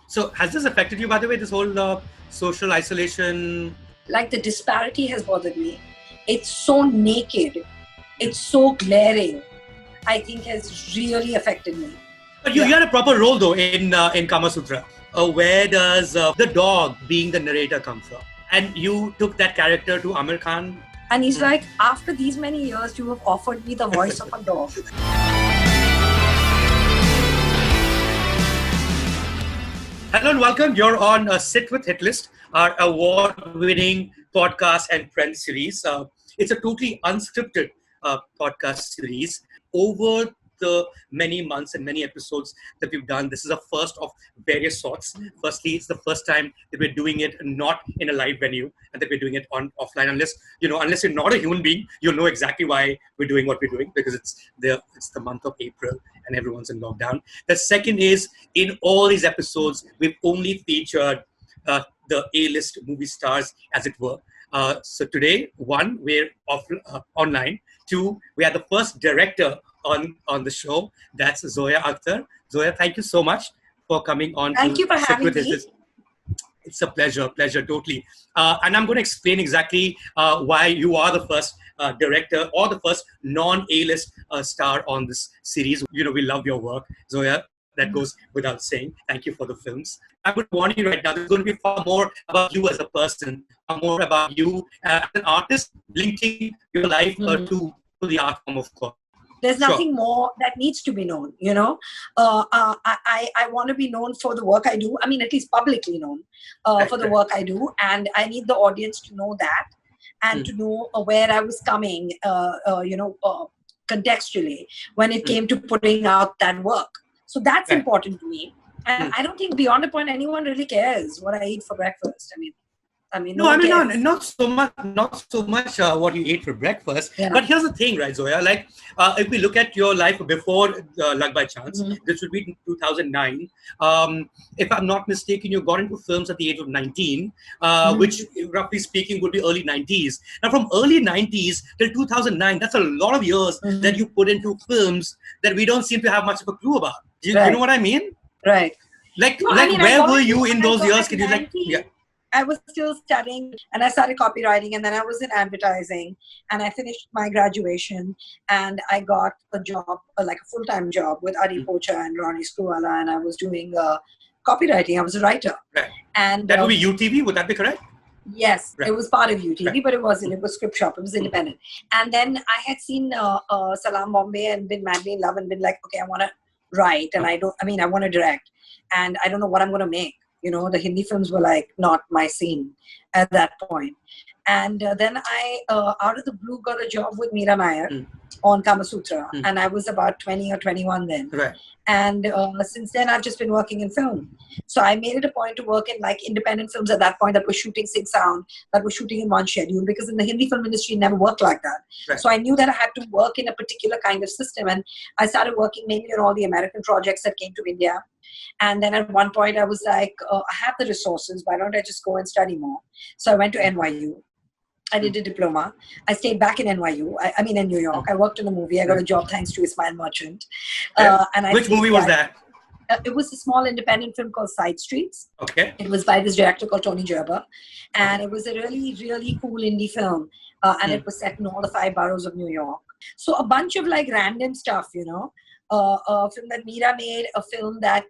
So has this affected you, by the way, this whole social isolation? Like the disparity has bothered me. It's so naked. It's so glaring. I think has really affected me. But you had a proper role though in Kamasutra. Where does the dog being the narrator come from? And you took that character to Aamir Khan. And he's like, after these many years, you have offered me the voice of a dog. Hello and welcome. You're on Sit With Hitlist, our award-winning podcast and friend series. It's a totally unscripted podcast series. Over the many months and many episodes that we've done, this is a first of various sorts. Firstly, it's the first time that we're doing it not in a live venue and that we're doing it on offline. Unless you're not a human being, you'll know exactly why we're doing what we're doing, because it's the month of April and everyone's in lockdown. The second is, in all these episodes, we've only featured the A-list movie stars, as it were. So today, one, we're online. Two, we are the first director on the show. That's Zoya Akhtar. Zoya, thank you so much for coming on. Thank you for having me. It's a pleasure, totally. And I'm going to explain exactly why you are the first director or the first non-A-list star on this series. We love your work, Zoya. That goes without saying. Thank you for the films. I would warn you right now, there's going to be far more about you as a person, far more about you as an artist, linking your life to the art form, of course. There's nothing more that needs to be known, I want to be known for the work I do. I mean, at least publicly known for the work I do. And I need the audience to know that and to know where I was coming, contextually when it came to putting out that work. So that's important to me. And I don't think beyond a point anyone really cares what I eat for breakfast. Not so much what you ate for breakfast. Yeah. But here's the thing, right, Zoya? Like, if we look at your life before Luck by Chance, this would be in 2009. If I'm not mistaken, you got into films at the age of 19, which, roughly speaking, would be early 90s. Now, from early 90s till 2009, that's a lot of years that you put into films that we don't seem to have much of a clue about. You know what I mean? Right. Where were you in those years? Can you I was still studying and I started copywriting, and then I was in advertising, and I finished my graduation and I got a job, like a full-time job with Adi Pocha and Ronnie Screwala, and I was doing copywriting. I was a writer. Right. And that would be UTV, would that be correct? Yes, It was part of UTV, but it wasn't. It was Script Shop. It was independent. And then I had seen Salam Bombay and been madly in love and been like, okay, I want to write and I want to direct, and I don't know what I'm going to make. The Hindi films were like not my scene at that point. And then I, out of the blue, got a job with Meera Nair on Kamasutra. And I was about 20 or 21 then. Right. And since then, I've just been working in film. So I made it a point to work in like independent films at that point that were shooting sync sound, that were shooting in one schedule, because in the Hindi film industry, it never worked like that. Right. So I knew that I had to work in a particular kind of system. And I started working mainly on all the American projects that came to India. And then at one point I was like, I have the resources, why don't I just go and study more? So I went to NYU. I did a diploma. I stayed back in NYU. In New York. I worked in a movie. I got a job thanks to Ismail Merchant. Which movie was that? It was a small independent film called Side Streets. Okay. It was by this director called Tony Gerber. And it was a really, really cool indie film. And it was set in all the 5 boroughs of New York. So a bunch of like random stuff, a film that Meera made, a film that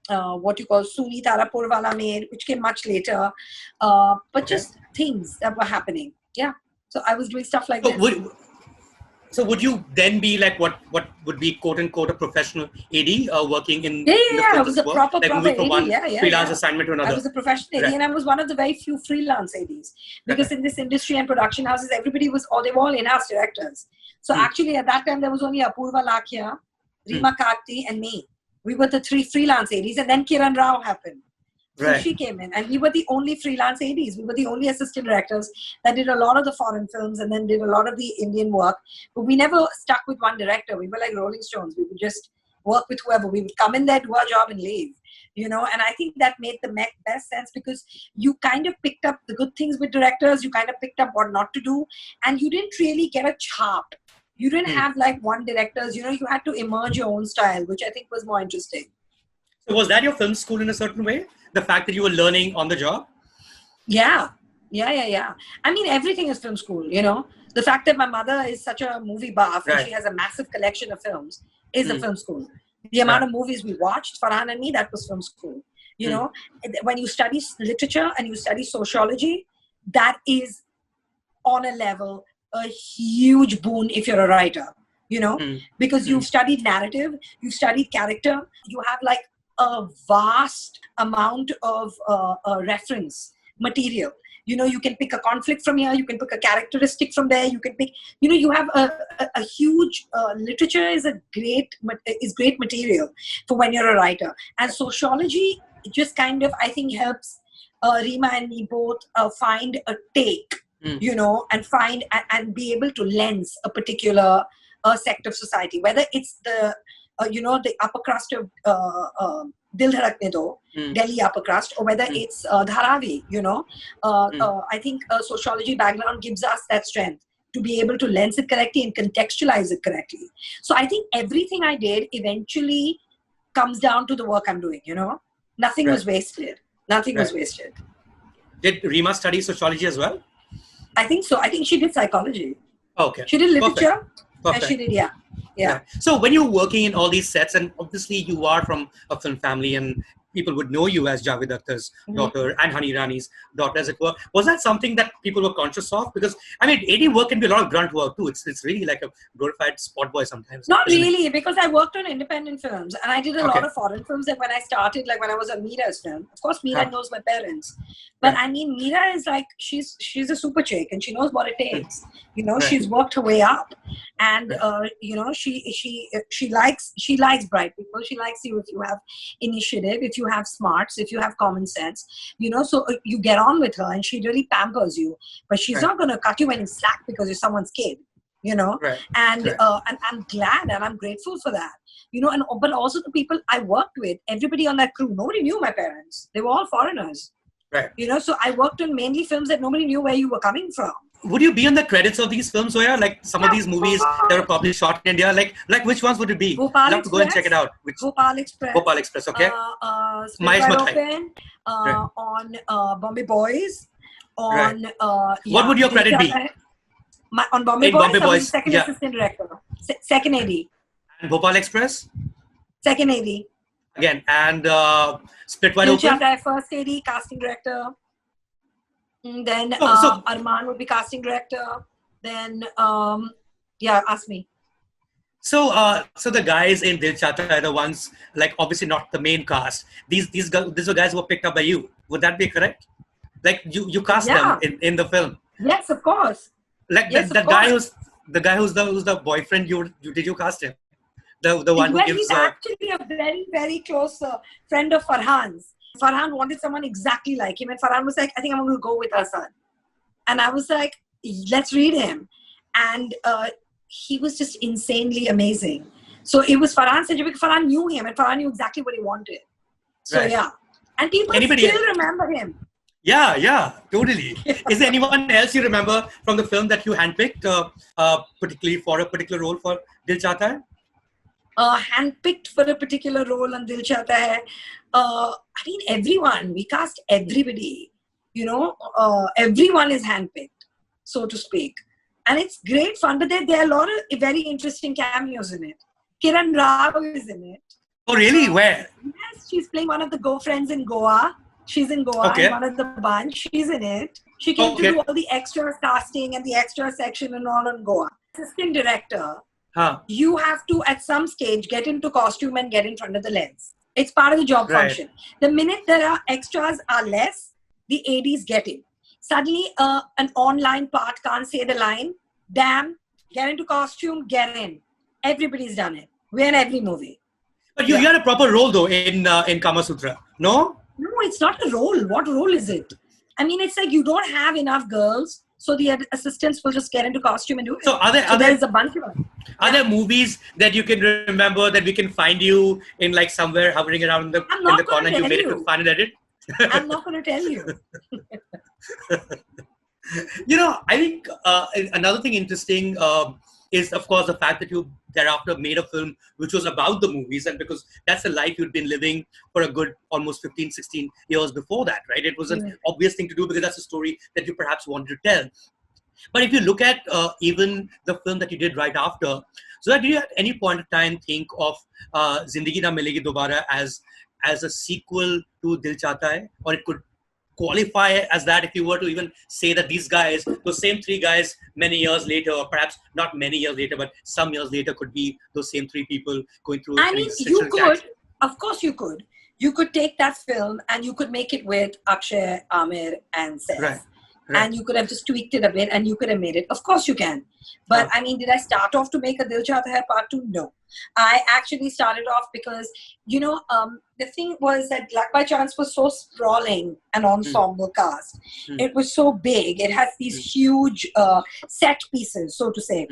what you call Suni Tarapurwala made, which came much later, but just things that were happening. Yeah. So I was doing stuff like that. So would you then be like what would be quote unquote a professional AD working in? Yeah. I was a proper AD. Freelance assignment to another. I was a professional AD, and I was one of the very few freelance ADs, because in this industry and production houses, they were all in-house directors. So actually at that time there was only Apurva Lakhia, Rima Karti, and me. We were the 3 freelance ADs, and then Kiran Rao happened. So she came in, and we were the only freelance ADs. We were the only assistant directors that did a lot of the foreign films and then did a lot of the Indian work. But we never stuck with one director. We were like Rolling Stones. We would just work with whoever. We would come in there, do our job, and leave. And I think that made the best sense, because you kind of picked up the good things with directors. You kind of picked up what not to do, and you didn't really get a chart. You didn't have like one director's, you had to emerge your own style, which I think was more interesting. So was that your film school in a certain way? The fact that you were learning on the job? Yeah. I mean, everything is film school, you know. The fact that my mother is such a movie buff and Right. she has a massive collection of films is a film school. The Right. amount of movies we watched, Farhan and me, that was film school. You know, when you study literature and you study sociology, that is on a level a huge boon if you're a writer, you know, because you've studied narrative, you've studied character, you have like a vast amount of reference material. You know, you can pick a conflict from here, you can pick a characteristic from there, you can pick, you know, you have a huge literature is great material for when you're a writer. And sociology just kind of, I think, helps Rima and me both find a take, you know, and find and be able to lens a particular sect of society, whether it's the you know, the upper crust of Dil Dhadkne Do, Delhi upper crust, or whether it's Dharavi, you know. I think a sociology background gives us that strength to be able to lens it correctly and contextualize it correctly. So I think everything I did eventually comes down to the work I'm doing, you know. Nothing was wasted. Nothing was wasted. Did Rima study sociology as well? I think so. I think she did psychology. Okay. She did literature. Perfect. And she did, yeah. So when you're working in all these sets, and obviously you are from a film family and people would know you as Javed Akhtar's daughter and Hani Rani's daughter, as it were, was that something that people were conscious of? Because, I mean, AD work can be a lot of grunt work too. It's really like a glorified spot boy sometimes. Not really, because I worked on independent films and I did a lot of foreign films. And when I started, like when I was on Mira's film, of course, Mira knows my parents. But I mean, Mira is like, she's a super chick and she knows what it takes. You know, she's worked her way up. And, you know, she likes bright people. She likes you if you have initiative, if you have smarts, if you have common sense, you know, so you get on with her and she really pampers you, but she's not going to cut you any slack because you're someone's kid, you know. And I'm glad and I'm grateful for that, you know. And but also the people I worked with, everybody on that crew, nobody knew my parents. They were all foreigners, you know. So I worked on mainly films that nobody knew where you were coming from. Would you be on the credits of these films, Zoya? Like some of these movies that were probably shot in India, like which ones would it be? I'd love to go and check it out. Bhopal Express. Bhopal Express, okay. Open, on Bombay Boys. On what would your credit be? On Bombay Boys, I was second assistant director. Second AD. And Bhopal Express? Second AD. Again, and Split Wide Open? First AD, casting director. Then Arman would be casting director. Then ask me. So the guys in Dil Chahta are the ones, like obviously not the main cast. These are guys who were picked up by you. Would that be correct? Like you cast them in the film. Yes, of course. Like the guy who's the boyfriend. Did you cast him? The one who gives. He's actually a very, very close friend of Farhan's. Farhan wanted someone exactly like him, and Farhan was like, I think I'm going to go with our son. And I was like, let's read him. And he was just insanely amazing. So it was Farhan's century because Farhan knew him and Farhan knew exactly what he wanted. So and people still remember him. Yeah, totally. Is there anyone else you remember from the film that you handpicked, particularly for a particular role for Dil Chahta Hai? Handpicked for a particular role on Dil Chahta Hai. I mean, everyone. We cast everybody. You know, everyone is handpicked, so to speak. And it's great fun, but there are a lot of very interesting cameos in it. Kiran Rao is in it. Oh, really? Where? Yes, she's playing one of the friends in Goa. She's in Goa, one of the bunch. She's in it. She came to do all the extra casting and the extra section and all in Goa. Assistant director, you have to, at some stage, get into costume and get in front of the lens. It's part of the job function. The minute there are extras are less, the ADs get in. Suddenly, an online part can't say the line. Damn, get into costume, get in. Everybody's done it. We're in every movie. But you had a proper role though in Kamasutra, no? No, it's not a role. What role is it? I mean, it's like you don't have enough girls, so the assistants will just get into costume and do it. So there's a bunch of them. Are there movies that you can remember that we can find you in, like somewhere hovering around in the corner and you made it to find and edit? I'm not going to tell you. You know, I think another thing interesting is, of course, the fact that you thereafter made a film which was about the movies, and because that's the life you'd been living for a good almost 15, 16 years before that, right? It was an obvious thing to do because that's a story that you perhaps wanted to tell. But if you look at even the film that you did right after, so did you at any point of time think of Zindagi Na Milegi Dobara as a sequel to Dil Chahta Hai? Or it could qualify as that if you were to even say that these guys, those same three guys many years later, or perhaps not many years later, but some years later could be those same three people going through I mean, you could, of course you could. You could take that film and you could make it with Akshay, Aamir and Seth. Right. And you could have just tweaked it a bit and you could have made it. Of course you can. But I mean, did I start off to make a Dil Chahta Hai Part 2? No. I actually started off because, the thing was that Luck by Chance was so sprawling an ensemble cast. It was so big. It has these huge set pieces, so to say.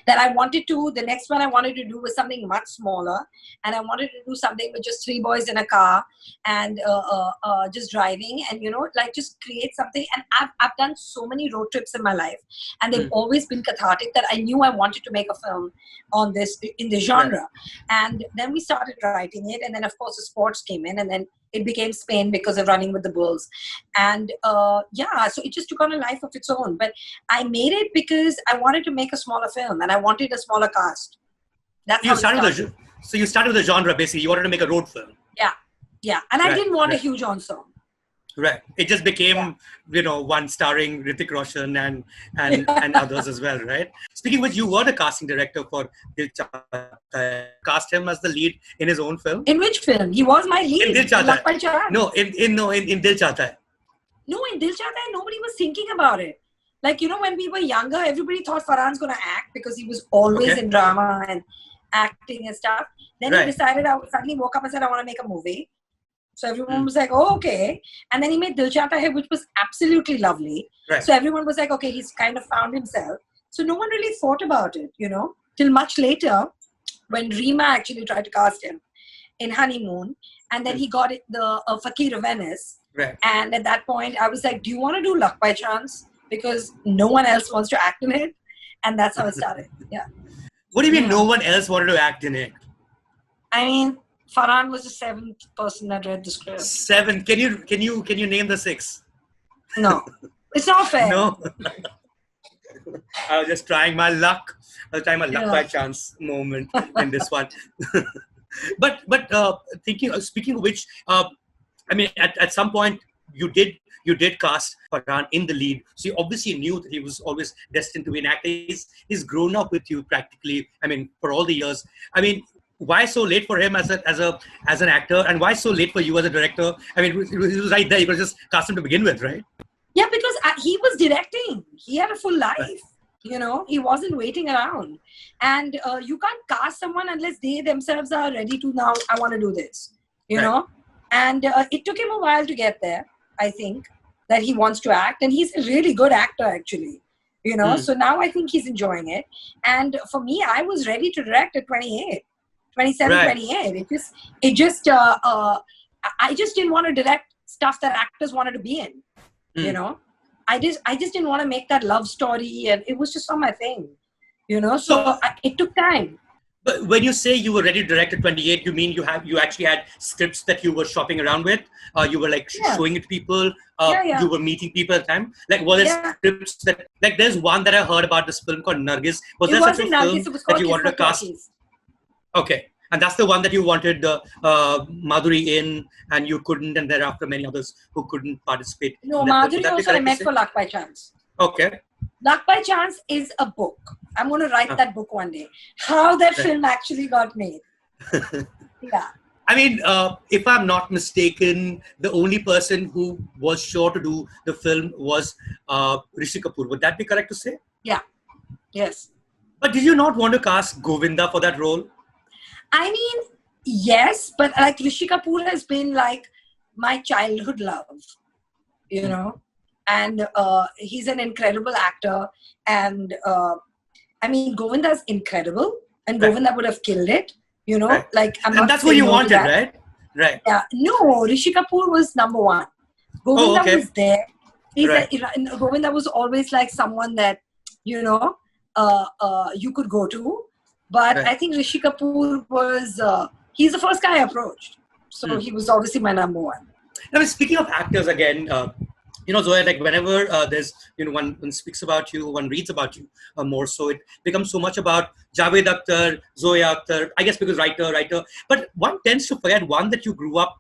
That I wanted to, the next one I wanted to do was something much smaller, and I wanted to do something with just three boys in a car and just driving and, just create something. And I've done so many road trips in my life, and they've always been cathartic that I knew I wanted to make a film on this, in this genre. Right. And then we started writing it, and then of course the sports came in, and then it became Spain because of Running with the Bulls. And so it just took on a life of its own. But I made it because I wanted to make a smaller film and I wanted a smaller cast. That's how it started. So you started with the genre, basically. You wanted to make a road film. Yeah. And I didn't want a huge ensemble. Right. It just became, one starring Hrithik Roshan and others as well, right? Speaking of which, you were the casting director for Dil Chahta Hai. Cast him as the lead in his own film. In which film? He was my lead. In Dil Chahta Hai. No, in Dil Chahta Hai. No, in Dil Chahta Hai, nobody was thinking about it. Like, when we were younger, everybody thought Farhan's going to act because he was always in drama and acting and stuff. Then he decided, I suddenly woke up and said, I want to make a movie. So everyone was like, oh, okay. And then he made Dil Chahta Hai, which was absolutely lovely. Right. So everyone was like, okay, he's kind of found himself. So no one really thought about it, till much later when Reema actually tried to cast him in Honeymoon. And then he got the Fakir of Venice. Right. And at that point, I was like, do you want to do Luck by Chance? Because no one else wants to act in it. And that's how it started. Yeah. What do you mean no one else wanted to act in it? I mean, Farhan was the seventh person that read the script. Seven. Can you name the six? No. It's not fair. No. I was just trying my luck. I was trying my luck by chance moment in this one. But speaking of which, at some point you did cast Farhan in the lead. So you obviously knew that he was always destined to be an actor. He's grown up with you practically. For all the years. Why so late for him as an actor, and why so late for you as a director? It was right there. You could just cast him to begin with, right? Yeah, because he was directing. He had a full life. Right. He wasn't waiting around. And you can't cast someone unless they themselves are ready to now, I want to do this, know. And it took him a while to get there, I think, that he wants to act. And he's a really good actor, actually. So now I think he's enjoying it. And for me, I was ready to direct at 27, right. 28. I just didn't want to direct stuff that actors wanted to be in. I just didn't want to make that love story, and it was just not my thing. So it took time. But when you say you were ready to direct at 28, you mean you actually had scripts that you were shopping around with? You were showing it to people. You were meeting people at the time. Were there scripts that there's one that I heard about, this film called Nargis. Was there such a film that you wanted to cast? Okay. And that's the one that you wanted Madhuri in, and you couldn't, and thereafter many others who couldn't participate. No, Madhuri also I met for Luck by Chance. Okay. Luck by Chance is a book. I'm going to write that book one day. How that film actually got made. Yeah. If I'm not mistaken, the only person who was sure to do the film was Rishi Kapoor. Would that be correct to say? Yeah. Yes. But did you not want to cast Govinda for that role? Yes, but Rishi Kapoor has been my childhood love, and he's an incredible actor. And Govinda's incredible, and Govinda would have killed it, Right. And that's what you wanted, right? Right. Yeah. No, Rishi Kapoor was number one. Govinda was there. Govinda was always someone that, you could go to. But I think Rishi Kapoor was, he's the first guy I approached. So he was obviously my number one. I mean, speaking of actors again, Zoya, like whenever there's, one speaks about you, one reads about you more, so it becomes so much about Javed Akhtar, Zoya Akhtar, I guess because writer. But one tends to forget, one, that you grew up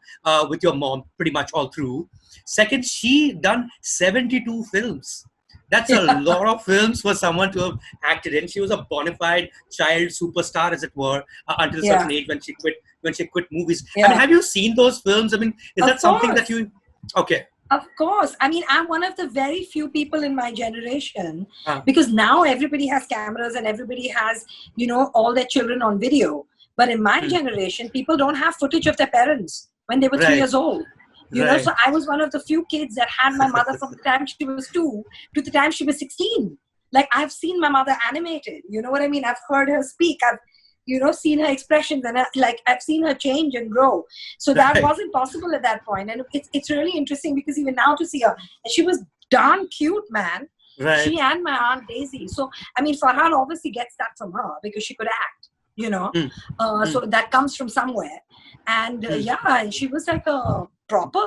with your mom pretty much all through. Second, she done 72 films. That's a lot of films for someone to have acted in. She was a bona fide child superstar, as it were, until a certain age when she quit movies. I mean, have you seen those films? I mean, is that something that you... Okay. Of course. I mean, I'm one of the very few people in my generation, because now everybody has cameras and everybody has, all their children on video. But in my generation, people don't have footage of their parents when they were 3 years old. So I was one of the few kids that had my mother from the time she was 2 to the time she was 16. Like, I've seen my mother animated. You know what I mean? I've heard her speak. I've, seen her expressions, and I've seen her change and grow. So that wasn't possible at that point. And it's really interesting because even now to see her, and she was darn cute, man. Right. She and my aunt Daisy. So, I mean, Farhan obviously gets that from her because she could act, So that comes from somewhere. And and she was like a proper...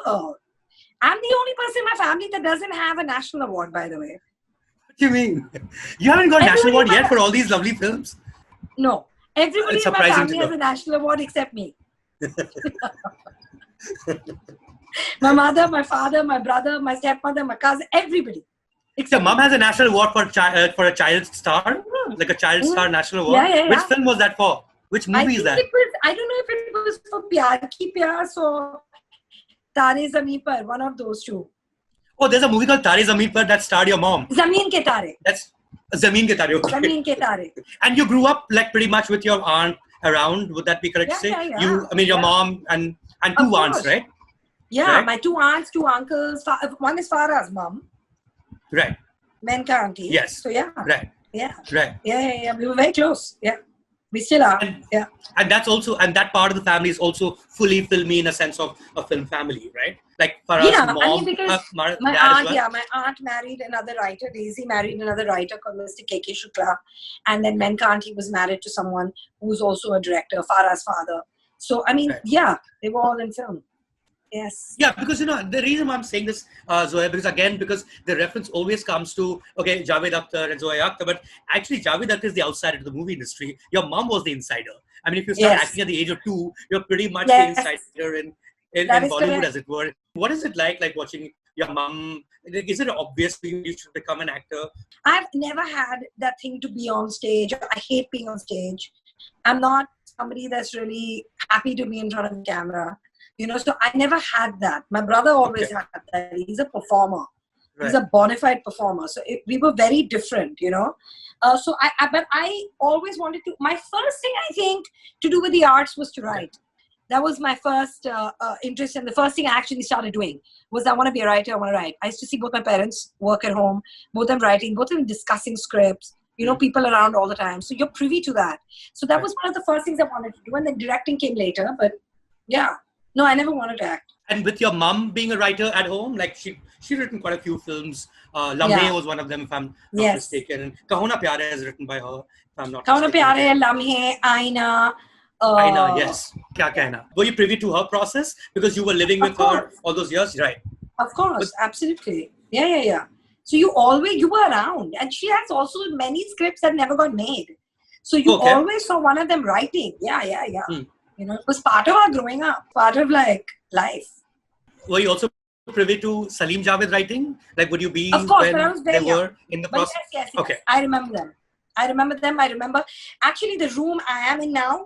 I'm the only person in my family that doesn't have a national award, by the way. What do you mean? You haven't got a national award yet for all these lovely films? No. Everybody in my family has a national award except me. My mother, my father, my brother, my stepmother, my cousin, everybody. Your mom has a national award for a child star? Like a child star national award? Yeah. Which film was that for? Which movie is that? I don't know if it was for Pyar Ki Pyas or Tare Zameen Par, one of those two. Oh, there's a movie called Tare Zameen Par that starred your mom. Zameen Ke Tare. That's Zameen Ke Tare. Okay. Zameen Ke Tare. And you grew up like pretty much with your aunt around. Would that be correct to say? Yeah. Your mom and two aunts, right? Yeah, right? my 2 aunts, 2 uncles. One is Farah's mom. Right. Menka auntie. Yes. So yeah. Right. Yeah. Right. Yeah. We were very close. Yeah. We still are. And that's also, and that part of the family is also fully filmy in a sense of a film family, right? Like Farah's mom, I mean, because my aunt, well. my aunt married another writer. Daisy married another writer called Mr. K.K. Shukla. And then Menka auntie was married to someone who's also a director, Farah's father. So, I mean, they were all in film. Yes. Yeah, because the reason why I'm saying this, Zoya, because the reference always comes to Javed Akhtar and Zoya Akhtar, but actually Javed Akhtar is the outsider to the movie industry. Your mom was the insider. I mean, if you start acting at the age of 2, you're pretty much the insider in Bollywood, correct, as it were. What is it like watching your mom? Is it obvious you should become an actor? I've never had that thing to be on stage. I hate being on stage. I'm not somebody that's really happy to be in front of the camera. So I never had that. My brother always had that. He's a performer. Right. He's a bona fide performer. So we were very different, but I always wanted to. My first thing, I think, to do with the arts was to write. That was my first interest. And the first thing I actually started doing was I want to be a writer. I want to write. I used to see both my parents work at home, both of them writing, both of them discussing scripts. People around all the time. So you're privy to that. So that was one of the first things I wanted to do. And then directing came later. But yeah. No, I never wanted to act. And with your mom being a writer at home, like she written quite a few films. Lamhe was one of them, if I'm not mistaken. And Kaho Na Pyare is written by her, if I'm not mistaken. Kaho Na Pyare, Lamhe, Aina, yes. Kya Kehna. Were you privy to her process? Because you were living with her all those years, right? Of course, absolutely. Yeah. So you were around. And she has also many scripts that never got made. So you always saw one of them writing. Yeah. It was part of our growing up, part of life. Were you also privy to Salim Javed writing? Like, would you be of course, when I was very they young. were in the process? Yes. Okay. I remember them. I remember actually the room I am in now,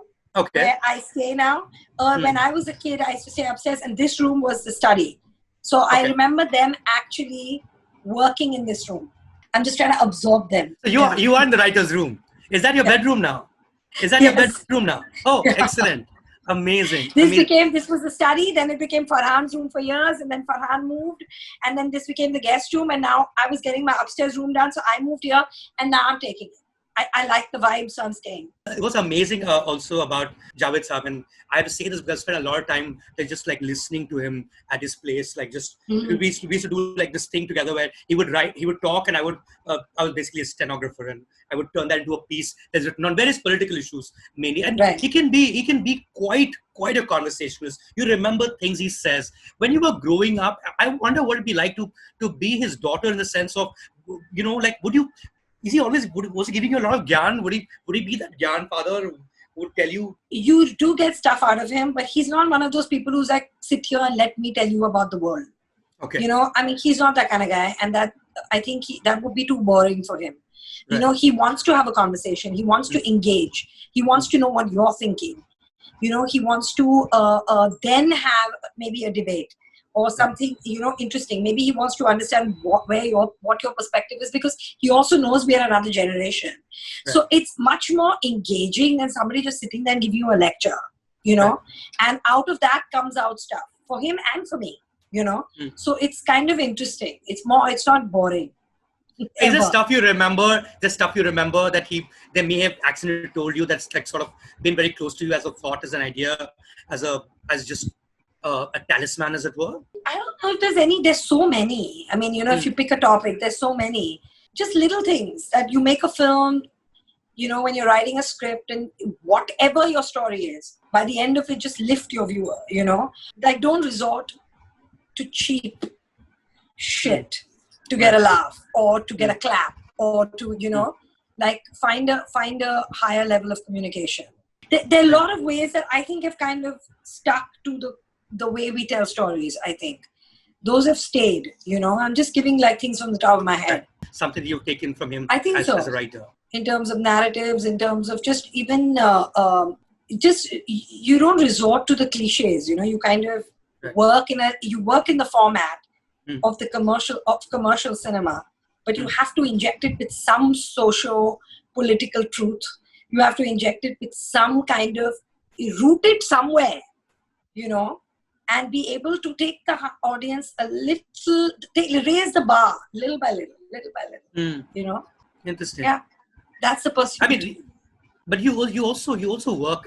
where I stay now. When I was a kid, I used to stay upstairs, and this room was the study. So I remember them actually working in this room. I'm just trying to absorb them. So you are in the writer's room. Is that your bedroom now? Is that your bedroom now? Oh, excellent. Amazing. This was the study, then it became Farhan's room for years, and then Farhan moved, and then this became the guest room, and now I was getting my upstairs room done, so I moved here, and now I'm taking it. I like the vibes on staying. It was amazing also about Javed Saab, and I have to say this because I spent a lot of time just like listening to him at his place. Like just we used to do like this thing together where he would write, he would talk, and I was basically a stenographer, and I would turn that into a piece that's written on various political issues mainly. And he can be quite a conversationalist. You remember things he says. When you were growing up, I wonder what it'd be like to be his daughter in the sense of, you know, like was he giving you a lot of gyan? Would he be that gyan father who would tell you? You do get stuff out of him, but he's not one of those people who's like, sit here and let me tell you about the world. Okay. You know, I mean, he's not that kind of guy, and that I think that would be too boring for him. You know, he wants to have a conversation. He wants to engage. He wants to know what you're thinking. You know, he wants to then have maybe a debate or something, you know, interesting. Maybe he wants to understand what your perspective is, because he also knows we are another generation. Right. So it's much more engaging than somebody just sitting there and giving you a lecture, you know. Right. And out of that comes out stuff for him and for me, you know. So it's kind of interesting. It's not boring. Is there stuff you remember? The stuff you remember that they may have accidentally told you that's like sort of been very close to you as a thought, as an idea, as just a talisman, as it were? I don't know if there's any. There's so many. I mean, you know, if you pick a topic, there's so many. Just little things that you make a film, you know, when you're writing a script, and whatever your story is, by the end of it, just lift your viewer, you know. Like, don't resort to cheap shit to get a laugh or to get a clap or to, you know, like find a higher level of communication. There are a lot of ways that I think have kind of stuck to the way we tell stories. I think those have stayed, you know. I'm just giving like things from the top of my head. Something you've taken from him, I think as a writer. In terms of narratives, in terms of just even, you don't resort to the cliches, you know. You kind of work in the format of commercial cinema, but you have to inject it with some socio-political truth. You have to inject it with some kind of rooted somewhere, you know, and be able to take the audience a little, raise the bar little by little, you know. Interesting. Yeah, that's the pursuit. I mean, but you also work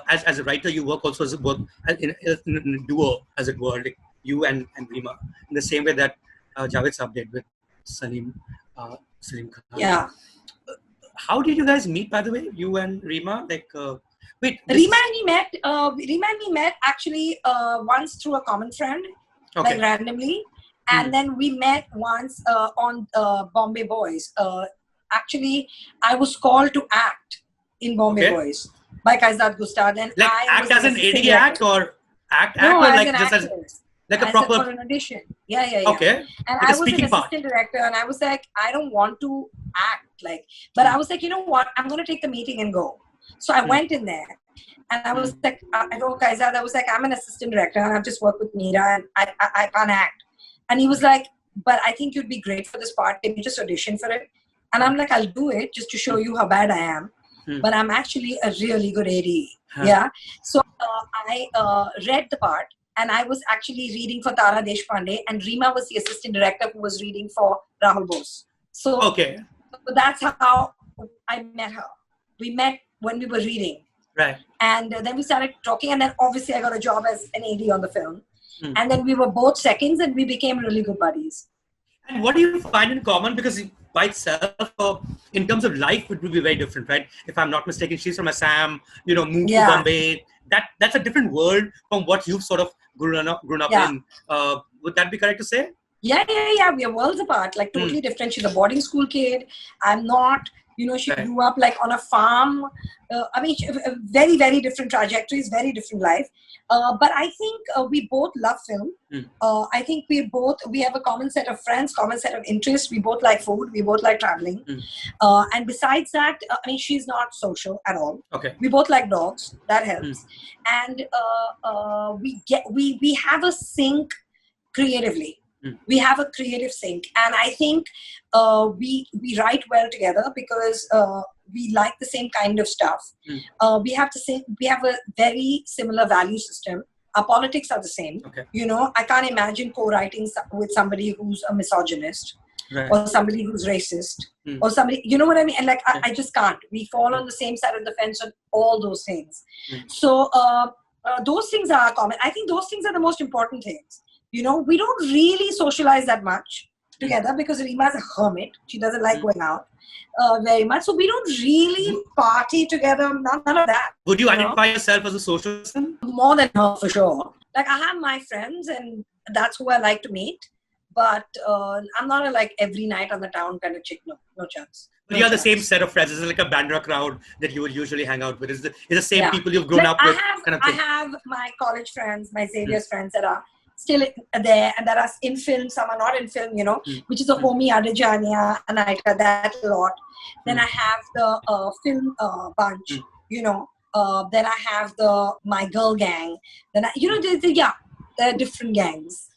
as a writer. You work also in a duo, as it were, like you and Rima, in the same way that Javed Saab did with Salim Khan. Yeah. How did you guys meet, by the way? You and Rima, like. Wait, Rima and me met actually once through a common friend, like randomly, and then we met once on Bombay Boys. Actually, I was called to act in Bombay Boys by Kaizad Gustad, and like I act as an AD act or act no, or as like an just actress. like a proper for an audition. Yeah. Okay. And like I was an assistant director, and I was like, I don't want to act, like, but I was like, you know what? I'm going to take the meeting and go. So I went in there, and I was like, I told Kaizad, I was like, I'm an assistant director, and I've just worked with Meera, and I can't act. And he was like, but I think you'd be great for this part. Can you just audition for it? And I'm like, I'll do it just to show you how bad I am. But I'm actually a really good AD. Yeah. So I read the part, and I was actually reading for Tara Deshpande, and Rima was the assistant director who was reading for Rahul Bose. So that's how I met her. We met when we were reading. Right. And then we started talking, and then obviously I got a job as an AD on the film. And then we were both seconds, and we became really good buddies. And what do you find in common? Because by itself, in terms of life, it would be very different, right? If I'm not mistaken, she's from Assam, you know, moved to Bombay. That's a different world from what you've sort of grown up in. Would that be correct to say? Yeah. We are worlds apart, like totally different. She's a boarding school kid. I'm not. You know, she grew up like on a farm. I mean, very, very different trajectories, very different life. But I think we both love film. I think we have a common set of friends, common set of interests. We both like food. We both like traveling. And besides that, I mean, she's not social at all. Okay. We both like dogs. That helps. And we have a sync creatively. We have a creative sync, and I think we write well together because we like the same kind of stuff. We have a very similar value system. Our politics are the same. You know, I can't imagine co-writing with somebody who's a misogynist. Right. or somebody who's racist, or somebody, you know what I mean? And like, I just can't. We fall on the same side of the fence on all those things. So those things are common. I think those things are the most important things. You know, we don't really socialize that much together because Reema's a hermit. She doesn't like going out very much. So we don't really party together. None of that. Would you identify yourself as a social person? More than her, for sure. Like, I have my friends and that's who I like to meet. But I'm not a like every night on the town kind of chick. No chance. But you have the same set of friends. Is it like a Bandra crowd that you would usually hang out with? Is the same people you've grown up with? I have my college friends, my Xavier's friends that are still there and that are in film. Some are not in film, you know, which is a homie, Adijania, Anaita, that a lot. Then I have the film bunch, you know. Then I have my girl gang. Then there are different gangs.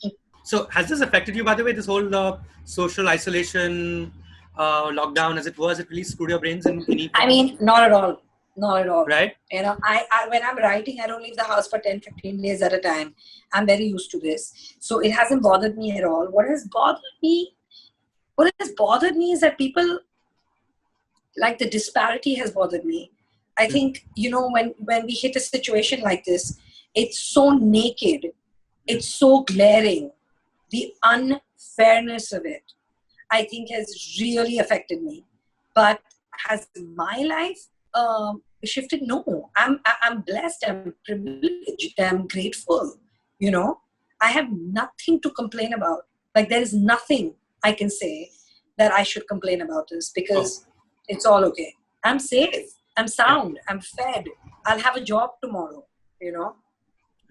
So has this affected you, by the way, this whole social isolation, lockdown, as it was? It really screwed your brains in any I mean, not at all. Not at all. Right? You know, I when I'm writing, I don't leave the house for 10, 15 days at a time. I'm very used to this. So it hasn't bothered me at all. What has bothered me is that people, like, the disparity has bothered me. I think, you know, when we hit a situation like this, it's so naked. It's so glaring. The unfairness of it, I think, has really affected me. But has my life shifted? No. I'm blessed. I'm privileged. I'm grateful. You know, I have nothing to complain about. Like, there is nothing I can say that I should complain about this because it's all okay. I'm safe. I'm sound. I'm fed. I'll have a job tomorrow. You know.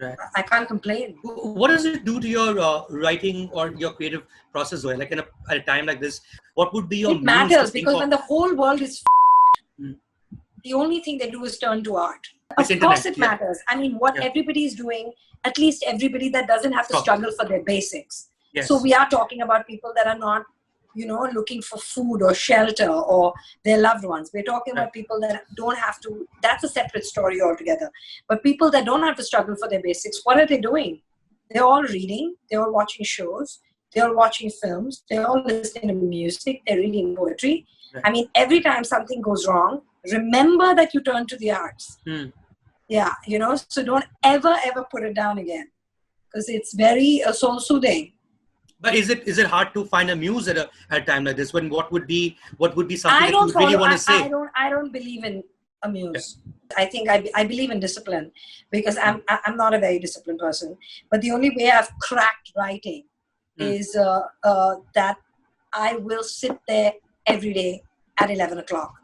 Right. I can't complain. What does it do to your writing or your creative process, Zoya? Like at a time like this, what would be your It matters because when the whole world is the only thing they do is turn to art. Of course it matters. I mean, what everybody is doing, at least everybody that doesn't have to struggle for their basics. Yes. So we are talking about people that are not, you know, looking for food or shelter or their loved ones. We're talking about people that don't have to, that's a separate story altogether. But people that don't have to struggle for their basics, what are they doing? They're all reading, they're all watching shows, they're all watching films, they're all listening to music, they're reading poetry. Right. I mean, every time something goes wrong, remember that you turn to the arts. Yeah, you know, so don't ever put it down again because it's very soul soothing. But is it hard to find a muse at a time like this? When what would be something that you really want to say? I don't believe in a muse. Yeah. I think I believe in discipline because I'm not a very disciplined person. But the only way I've cracked writing is that I will sit there every day at 11 o'clock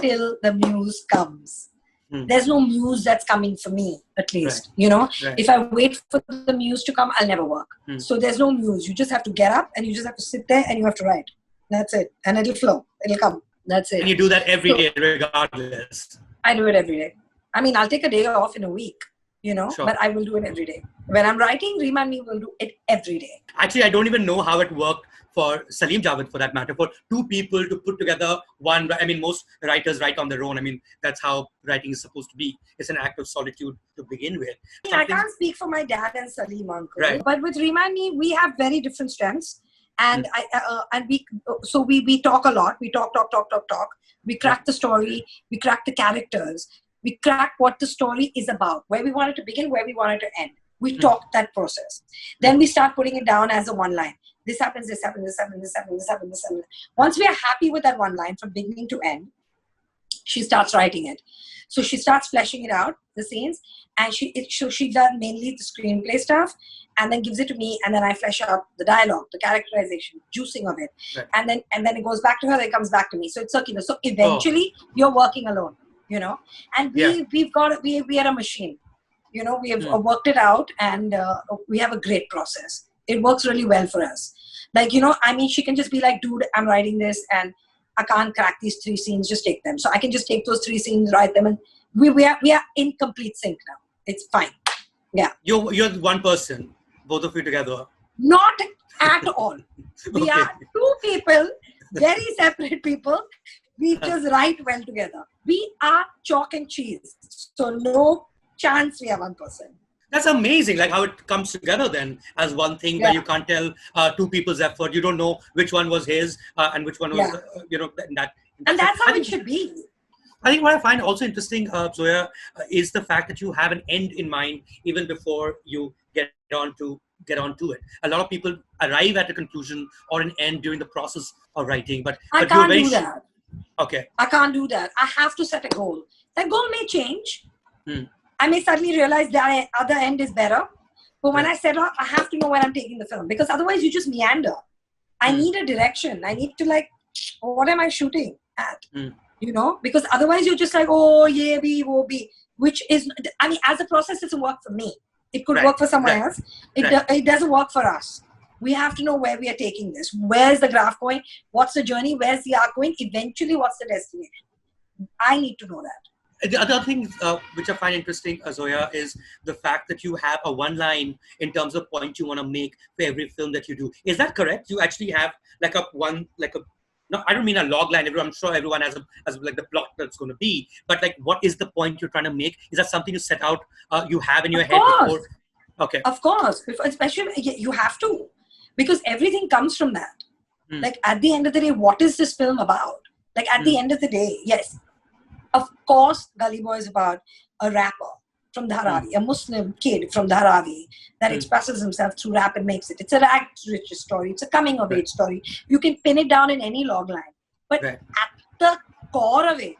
till the muse comes. There's no muse that's coming for me, at least, you know. Right. If I wait for the muse to come, I'll never work. So there's no muse. You just have to get up and you just have to sit there and you have to write. That's it. And it'll flow. It'll come. That's it. And you do that every day regardless. I do it every day. I mean, I'll take a day off in a week, you know, but I will do it every day. When I'm writing, Reema and me will do it every day. Actually, I don't even know how it worked for Salim Javed, for that matter, for two people to put together one. I mean, most writers write on their own. I mean, that's how writing is supposed to be. It's an act of solitude to begin with. I can't speak for my dad and Salim, uncle. Right. But with Reema and me, we have very different strengths. And we talk a lot. We talk. We crack the story. We crack the characters. We crack what the story is about, where we want it to begin, where we want it to end. We talk that process. Then we start putting it down as a one line. This happens, this happens, this happens, this happens, this happens, this happens. Once we are happy with that one line from beginning to end, she starts writing it. So she starts fleshing it out, the scenes, and she does mainly the screenplay stuff, and then gives it to me, and then I flesh out the dialogue, the characterization, juicing of it, and then it goes back to her, then it comes back to me. So it's circular. So eventually, you're working alone, you know. And we are a machine, you know. We have worked it out, and we have a great process. It works really well for us. Like, you know, I mean, she can just be like, dude, I'm writing this and I can't crack these 3 scenes, just take them. So I can just take those 3 scenes, write them, and we are in complete sync now. It's fine. Yeah. You're one person, both of you together. Not at all. We are 2 people, very separate people. We just write well together. We are chalk and cheese. So no chance we are one person. That's amazing, like how it comes together then as one thing where Yeah, you can't tell two people's effort. You don't know which one was his and which one was, yeah. in that And sense. that's how it should be. I think what I find also interesting, Zoya, is the fact that you have an end in mind even before you get on to it. A lot of people arrive at a conclusion or an end during the process of writing, I but you're can't very do that. okay. I can't do that. I have to set a goal. That goal may change. Hmm. I may suddenly realize that other end is better. But when Right. I set out, I have to know where I'm taking the film, because otherwise you just meander. I need a direction. I need to, like, what am I shooting at? You know, because otherwise you're just like, oh, yeah, be, wo be, which is, I mean, as a process, doesn't work for me. It could Right. work for someone Right. else. It doesn't work for us. We have to know where we are taking this. Where's the graph going? What's the journey? Where's the arc going? Eventually, what's the destination? I need to know that. The other thing which I find interesting, Zoya, is the fact that you have a one line in terms of point you want to make for every film that you do. Is that correct? You actually have like no, I don't mean a log line. I'm sure everyone has like the plot that's going to be, but like, what is the point you're trying to make? Is that something you set out, you have in your head before? Okay. Of course. Especially, you have to, because everything comes from that. Like, at the end of the day, what is this film about? Like, at the end of the day, yes, of course, Gully Boy is about a rapper from Dharavi, a Muslim kid from Dharavi that expresses himself through rap and makes it. It's a rag-rich story. It's a coming-of-age story. You can pin it down in any log line. But at the core of it,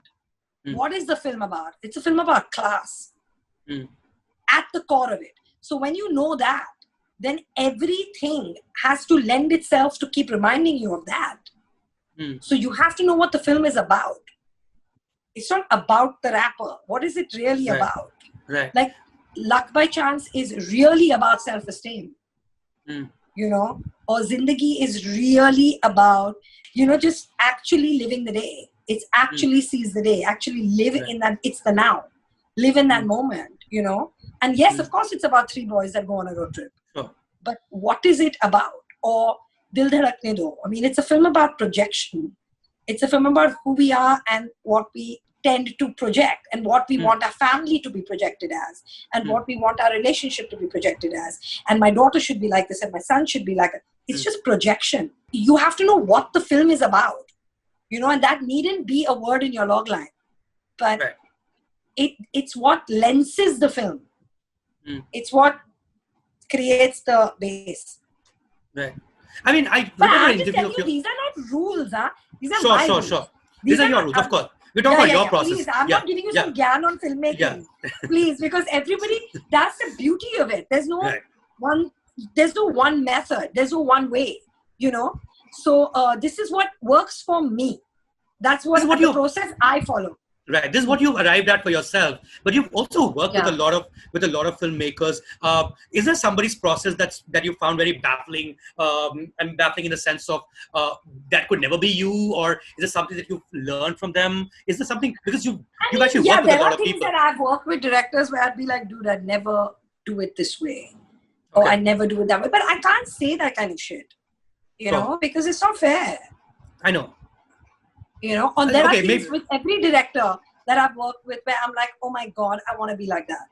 what is the film about? It's a film about class. At the core of it. So when you know that, then everything has to lend itself to keep reminding you of that. So you have to know what the film is about. It's not about the rapper. What is it really about? Right. Like, Luck by Chance is really about self-esteem. You know? Or Zindagi is really about, you know, just actually living the day. It's actually seize the day. Actually live in that. It's the now. Live in that moment, you know? And yes, of course, it's about three boys that go on a road trip. Sure. But what is it about? Or Dil Dhadkne Do. I mean, it's a film about projection. It's a film about who we are and what we tend to project and what we want our family to be projected as and what we want our relationship to be projected as. And my daughter should be like this and my son should be like that. It's just projection. You have to know what the film is about, you know, and that needn't be a word in your log line. But it's what lenses the film. It's what creates the base. Right. I mean, I but remember I'm an just interview telling of you, your... these are not rules, huh? These are my rules. Sure. These are your rules, of course. We're talking about your process. Please, I'm not giving you some gyan on filmmaking. Please, because everybody, that's the beauty of it. There's no one method. There's no one way, you know. So this is what works for me. That's what the process I follow. Right. This is what you've arrived at for yourself. But you've also worked with a lot of filmmakers. Is there somebody's process that you found very baffling? And baffling in the sense of that could never be you, or is it something that you've learned from them? Is there something, because you've actually worked with a lot of people? There are things that I've worked with directors where I'd be like, dude, I'd never do it this way, or I never do it that way. But I can't say that kind of shit, you know, because it's not fair. I know. You know, or there are things with every director that I've worked with where I'm like, oh my God, I want to be like that.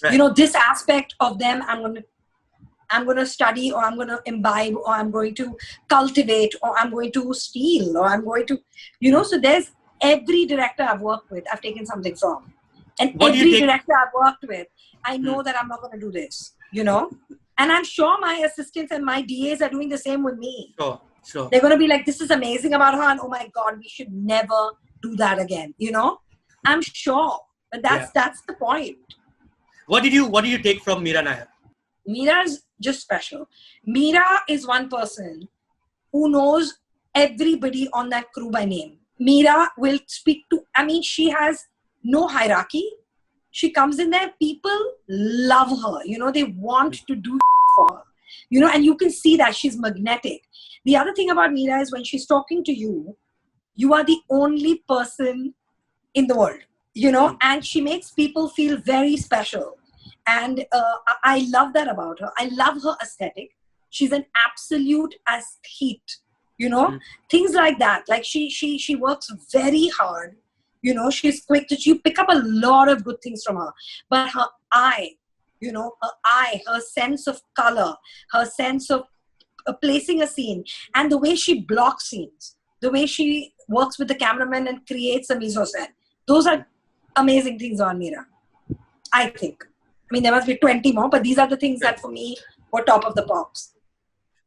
Right. You know, this aspect of them, I'm going to study, or I'm going to imbibe, or I'm going to cultivate, or I'm going to steal, or I'm going to, you know, so there's every director I've worked with, I've taken something from. And every director I've worked with, I know that I'm not going to do this, you know. And I'm sure my assistants and my DAs are doing the same with me. Sure. They're going to be like, this is amazing about her, and oh my God, we should never do that again, you know. I'm sure, but that's the point. What did you take from Meera Nair? Meera's just special. Meera is one person who knows everybody on that crew by name. Meera will speak to, I mean, she has no hierarchy. She comes in there, people love her. You know, they want to do for her. You know, and you can see that she's magnetic. The other thing about Meera is when she's talking to you, you are the only person in the world, you know, and she makes people feel very special. And I love that about her. I love her aesthetic. She's an absolute aesthete, you know, things like that. Like she works very hard, you know, she's quick. You pick up a lot of good things from her, but her eye You know, her eye, her sense of color, her sense of placing a scene, and the way she blocks scenes, the way she works with the cameraman and creates a mise-en-scène. Those are amazing things on Meera, I think. I mean, there must be 20 more, but these are the things that for me were top of the pops.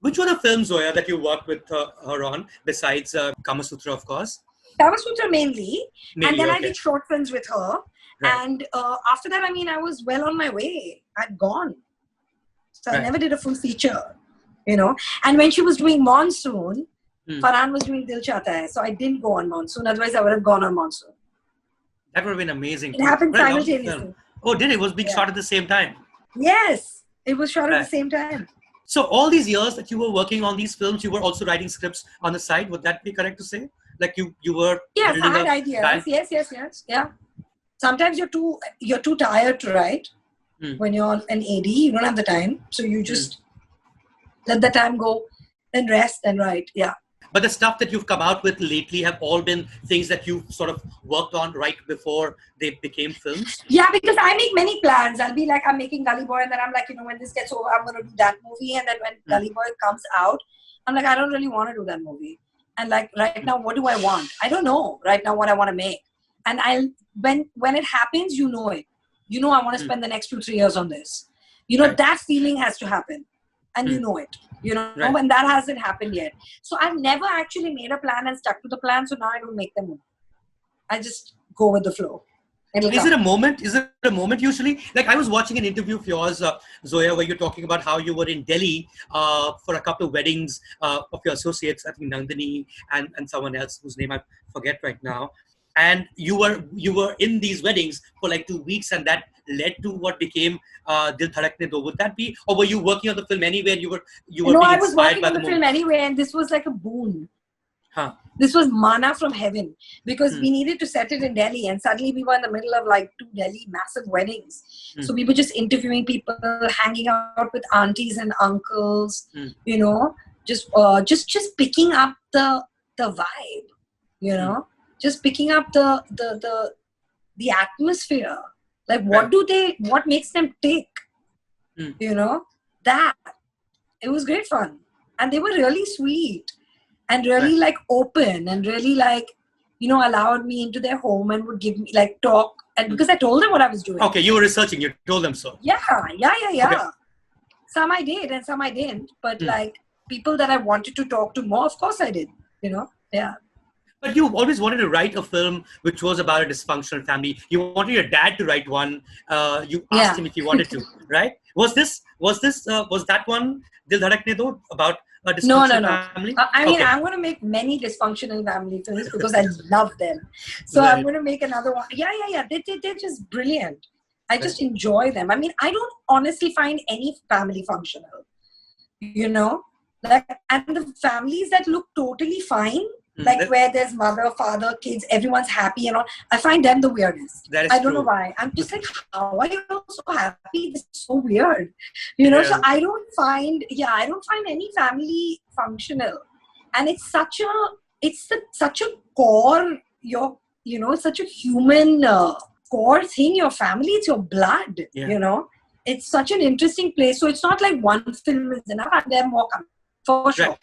Which were the films, Zoya, that you worked with her on, besides Kamasutra, of course? Kamasutra mainly, and then I did short films with her. Right. And after that, I mean, I was well on my way. I'd gone. So I never did a full feature, you know. And when she was doing Monsoon, Farhan was doing Dil Chahta Hai. So I didn't go on Monsoon. Otherwise, I would have gone on Monsoon. That would have been amazing. It happened simultaneously. Oh, did it? It was being shot at the same time? Yes, it was shot at the same time. So all these years that you were working on these films, you were also writing scripts on the side. Would that be correct to say? Like you were. Yes, I had ideas. Yes. Yeah. Sometimes you're too tired to write. When you're an AD, you don't have the time, so you just let the time go, then rest and write. Yeah. But the stuff that you've come out with lately have all been things that you've sort of worked on right before they became films? Yeah, because I make many plans. I'll be like, I'm making Gully Boy, and then I'm like, you know, when this gets over, I'm going to do that movie. And then when Gully Boy comes out, I'm like, I don't really want to do that movie. And like, right now, what do I want? I don't know right now what I want to make. And when it happens, you know it. You know, I want to spend the next 2-3 years on this. You know, that feeling has to happen. And you know it. You know, and that hasn't happened yet. So I've never actually made a plan and stuck to the plan. So now I don't make them. I just go with the flow. Is it a moment? Is it a moment usually? Like I was watching an interview of yours, Zoya, where you're talking about how you were in Delhi for a couple of weddings of your associates, I think Nandini and someone else whose name I forget right now. And you were in these weddings for like 2 weeks, and that led to what became Dil Dhadkne Do. Would that be, or were you working on the film anyway? And you were. No, I was working on the film anyway, and this was like a boon. Huh. This was manna from heaven, because we needed to set it in Delhi, and suddenly we were in the middle of like 2 Delhi massive weddings. So we were just interviewing people, hanging out with aunties and uncles, you know, just picking up the vibe, you know. Just picking up the atmosphere, like what makes them tick, you know, that it was great fun, and they were really sweet and really like open and really like, you know, allowed me into their home and would give me like talk, and because I told them what I was doing. Okay, you were researching. You told them so. Yeah. Okay. Some I did and some I didn't, but like people that I wanted to talk to more, of course I did. You know, yeah. But you always wanted to write a film which was about a dysfunctional family. You wanted your dad to write one. You asked him if he wanted to, right? Was that one Dil Dhadkne Do about a dysfunctional family? I mean, I'm going to make many dysfunctional family films because I love them. So I'm going to make another one. Yeah. They're just brilliant. I just enjoy them. I mean, I don't honestly find any family functional. You know, like, and the families that look totally fine. Like where there's mother, father, kids, everyone's happy and all. I find them the weirdest. That is I don't know why. I'm just like, how are you all so happy? This is so weird. You know, so I don't find any family functional. And it's such a core, such a human core thing. Your family, it's your blood, you know. It's such an interesting place. So it's not like one film is enough and then more coming, for sure. Right.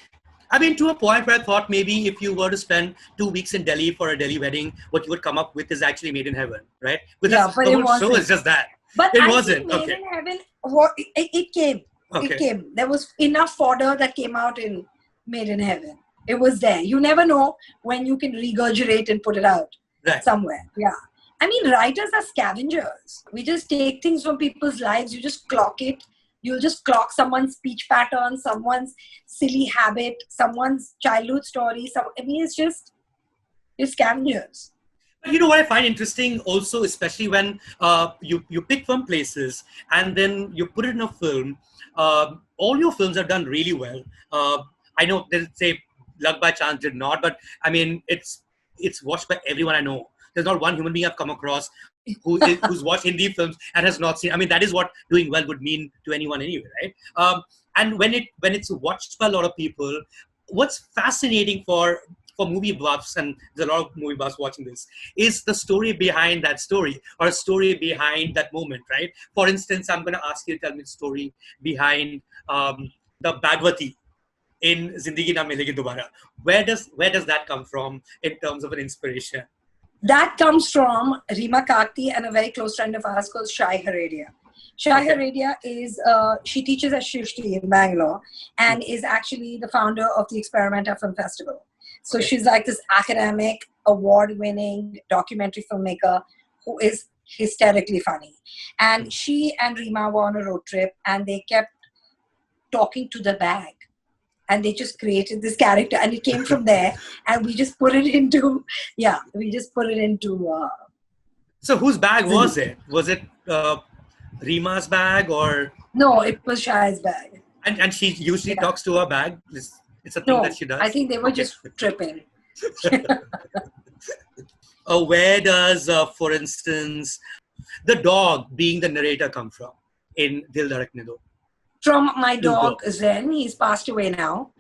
I mean, to a point where I thought maybe if you were to spend 2 weeks in Delhi for a Delhi wedding, what you would come up with is actually Made in Heaven, right? But the whole show is just that. But it wasn't. Made in Heaven, it came. Okay. It came. There was enough fodder that came out in Made in Heaven. It was there. You never know when you can regurgitate and put it out somewhere. Yeah. I mean, writers are scavengers. We just take things from people's lives. You just clock it. You'll just clock someone's speech pattern, someone's silly habit, someone's childhood story. I mean, it's just, you're scavengers. You know what I find interesting also, especially when you pick from places and then you put it in a film. All your films have done really well. I know they say Luck by Chance did not, but I mean, it's watched by everyone I know. There's not one human being I've come across who's watched Hindi films and has not seen. I mean, that is what doing well would mean to anyone anyway, right? And when it's watched by a lot of people, what's fascinating for for movie buffs, and there's a lot of movie buffs watching this, is the story behind that story or a story behind that moment, right? For instance, I'm going to ask you to tell me the story behind the Bhagwati in Zindagi Na Milegi Dobara. Where does that come from in terms of an inspiration? That comes from Reema Kakti and a very close friend of ours called Shai Heredia. Shai Heredia is, she teaches at Shrishti in Bangalore and is actually the founder of the Experimenta Film Festival. So she's like this academic, award-winning documentary filmmaker who is hysterically funny. And she and Reema were on a road trip and they kept talking to the bag. And they just created this character and it came from there and we just put it into, So whose bag was it? Was it Reema's bag or? No, it was Shai's bag. And she usually talks to her bag? It's a thing that she does? I think they were just tripping. Where does, for instance, the dog being the narrator come from in Dil Dhadkne Do? From my dog, Zen. He's passed away now.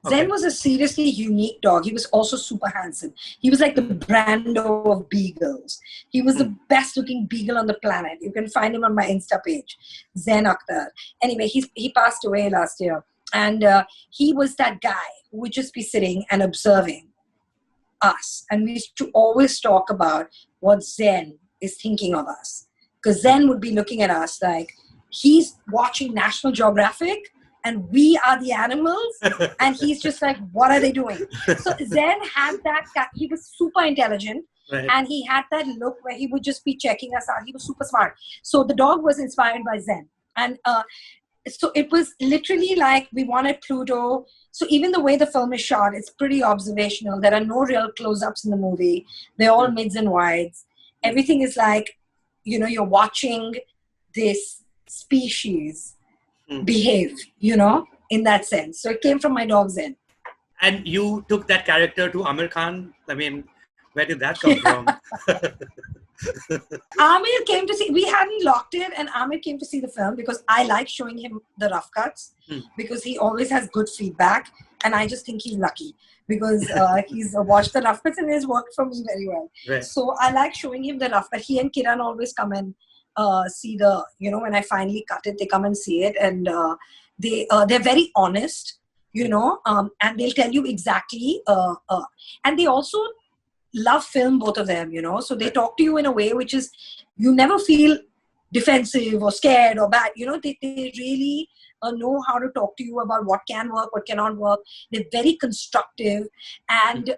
Zen was a seriously unique dog. He was also super handsome. He was like the Brando of beagles. He was the best looking beagle on the planet. You can find him on my Insta page, Zoya Akhtar. Anyway, he passed away last year. And he was that guy who would just be sitting and observing us. And we used to always talk about what Zen is thinking of us. Because Zen would be looking at us like, he's watching National Geographic and we are the animals. And he's just like, what are they doing? So Zen had that, he was super intelligent. Right. And he had that look where he would just be checking us out. He was super smart. So the dog was inspired by Zen. And so it was literally like we wanted Pluto. So even the way the film is shot, it's pretty observational. There are no real close-ups in the movie. They're all mids and wides. Everything is like, you're watching this species behave, in that sense. So it came from my dog Zen. And you took that character to Aamir Khan. I mean, where did that come from? Aamir came to see, we hadn't locked it, and Aamir came to see the film because I like showing him the rough cuts because he always has good feedback. And I just think he's lucky because he's watched the rough cuts and it's worked for me very well. Right. So I like showing him the rough cut. He and Kiran always come and see the, when I finally cut it, they come and see it. And they're very honest, and they'll tell you exactly. And they also love film, both of them, so they talk to you in a way which is, you never feel defensive or scared or bad. They really know how to talk to you about what can work, what cannot work. They're very constructive and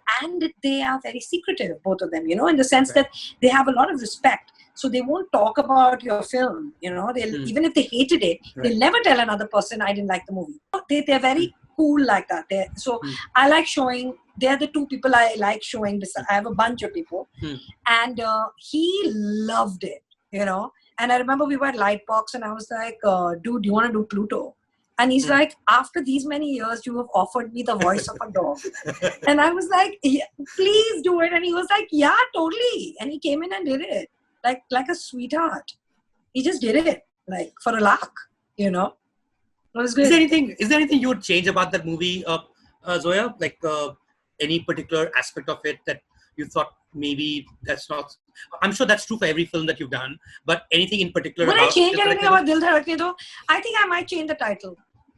they are very secretive, both of them, in the sense that they have a lot of respect. So they won't talk about your film, they'll, even if they hated it, they'll never tell another person, I didn't like the movie. They're very cool like that. So I like showing, they're the two people I like showing. I have a bunch of people. And he loved it, And I remember we were at Lightbox and I was like, dude, do you want to do Pluto? And he's like, after these many years, you have offered me the voice of a dog. And I was like, yeah, please do it. And he was like, yeah, totally. And he came in and did it. Like a sweetheart. He just did it, like for a lark, It was good. Is there anything you would change about that movie, Zoya? Like any particular aspect of it that you thought maybe that's not? I'm sure that's true for every film that you've done, but anything in particular? Would I change anything about Dil Dhadkne Do? I think I might change the title.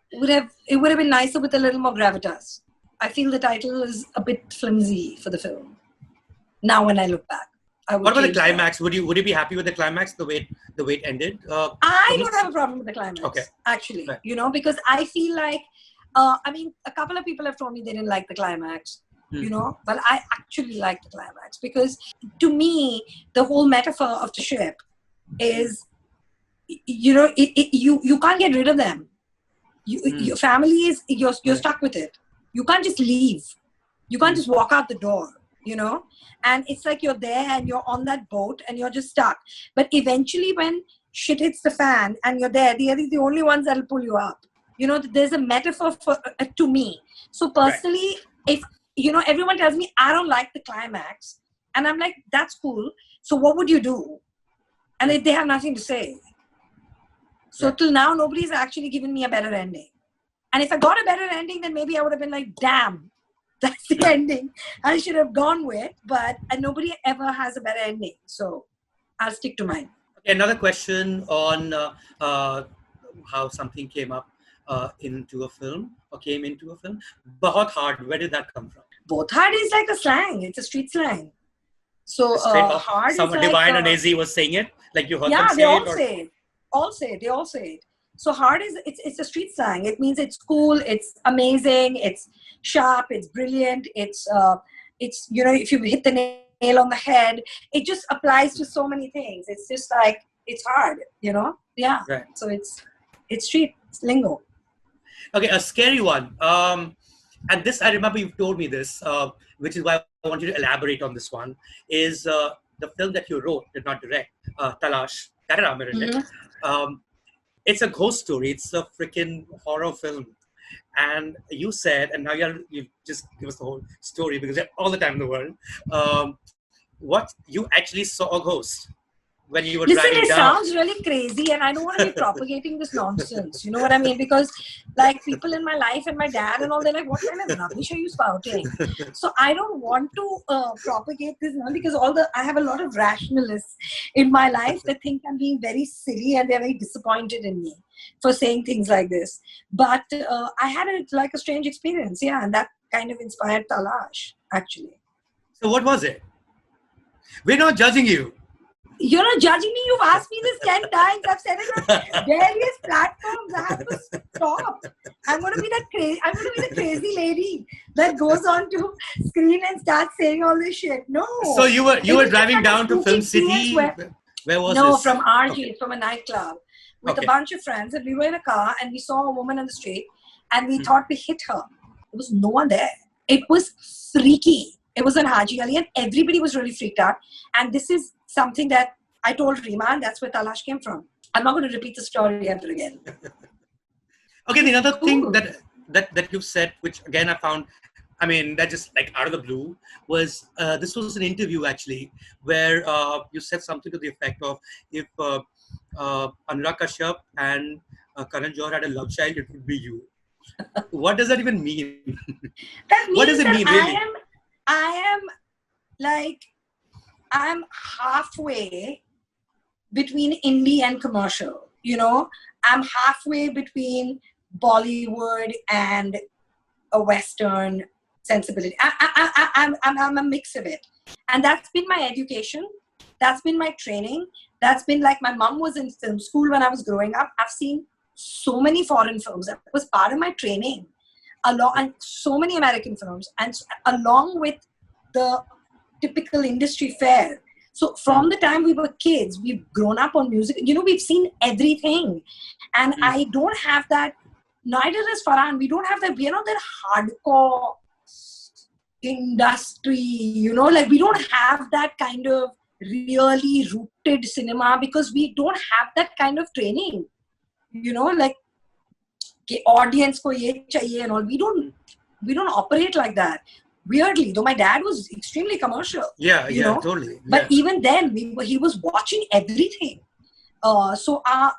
It would have been nicer with a little more gravitas. I feel the title is a bit flimsy for the film. Now when I look back. What about the climax? Would you be happy with the climax, the way it ended? I don't have a problem with the climax, actually. Right. Because I feel like, a couple of people have told me they didn't like the climax, but I actually like the climax because to me, the whole metaphor of the ship is, you can't get rid of them. Your family is, you're stuck with it. You can't just leave. You can't just walk out the door. And it's like you're there and you're on that boat and you're just stuck. But eventually when shit hits the fan and you're there, they are the only ones that'll pull you up. There's a metaphor for to me. So personally, if, everyone tells me I don't like the climax and I'm like, that's cool. So what would you do? And they have nothing to say. So till now, nobody's actually given me a better ending. And if I got a better ending, then maybe I would have been like, damn. That's the ending I should have gone with, but nobody ever has a better ending. So I'll stick to mine. Okay, another question on how something came up into a film or came into a film. Bahut hard. Where did that come from? Both hard is like a slang. It's a street slang. So Straight off, hard is someone like Divine or Nazy was saying it, like you heard yeah, them they say all it. Or... say it. All say it. They all say it. So hard is it's a street slang. It means it's cool. It's amazing. It's sharp. It's brilliant. It's if you hit the nail on the head, it just applies to so many things. It's just like it's hard. Yeah. Right. So it's street lingo. Okay, a scary one. And this, I remember you've told me this, which is why I want you to elaborate on this one, is the film that you wrote, did not direct, Talash, that Aamir in it. It's a ghost story. It's a freaking horror film. And you said, and now you just give us the whole story because you have all the time in the world, what you actually saw a ghost when you were driving down. Listen, it sounds really crazy and I don't want to be propagating this nonsense. You know what I mean? Because like people in my life and my dad and all, they're like, what kind of rubbish are you spouting? So I don't want to propagate this now because I have a lot of rationalists in my life that think I'm being very silly and they're very disappointed in me for saying things like this. But I had a strange experience. Yeah. And that kind of inspired Talash, actually. So what was it? We're not judging you. You're not judging me. You've asked me this 10 times. I've said it on various platforms. I have to stop. I'm going to be the crazy lady that goes on to screen and starts saying all this shit. No. So you were driving down to Film City. Where was this? No, from RG, okay. From a nightclub with a bunch of friends. And we were in a car and we saw a woman on the street and we thought we hit her. There was no one there. It was freaky. It was on Haji Ali and everybody was really freaked out. And this is something that I told Rima, and that's where Talash came from. I'm not going to repeat the story ever again. Okay, the other thing that you said, which again I found, that just like out of the blue, was this was an interview actually where you said something to the effect of if Anurag Kashyap and Karan Johar had a love child, it would be you. What does that even mean? That means what does it mean really? I'm halfway between indie and commercial, I'm halfway between Bollywood and a Western sensibility. I'm a mix of it. And that's been my education. That's been my training. That's been like my mom was in film school when I was growing up. I've seen so many foreign films. That was part of my training. And so many American films. And along with the typical industry fare. So from the time we were kids, we've grown up on music. We've seen everything. And I don't have that. Neither does Farhan. We don't have that. We're not that hardcore industry, we don't have that kind of really rooted cinema because we don't have that kind of training. Audience ko ye chahiye and all. We don't operate like that. Weirdly, though my dad was extremely commercial. Yeah, totally. Yeah. But even then, he was watching everything. So our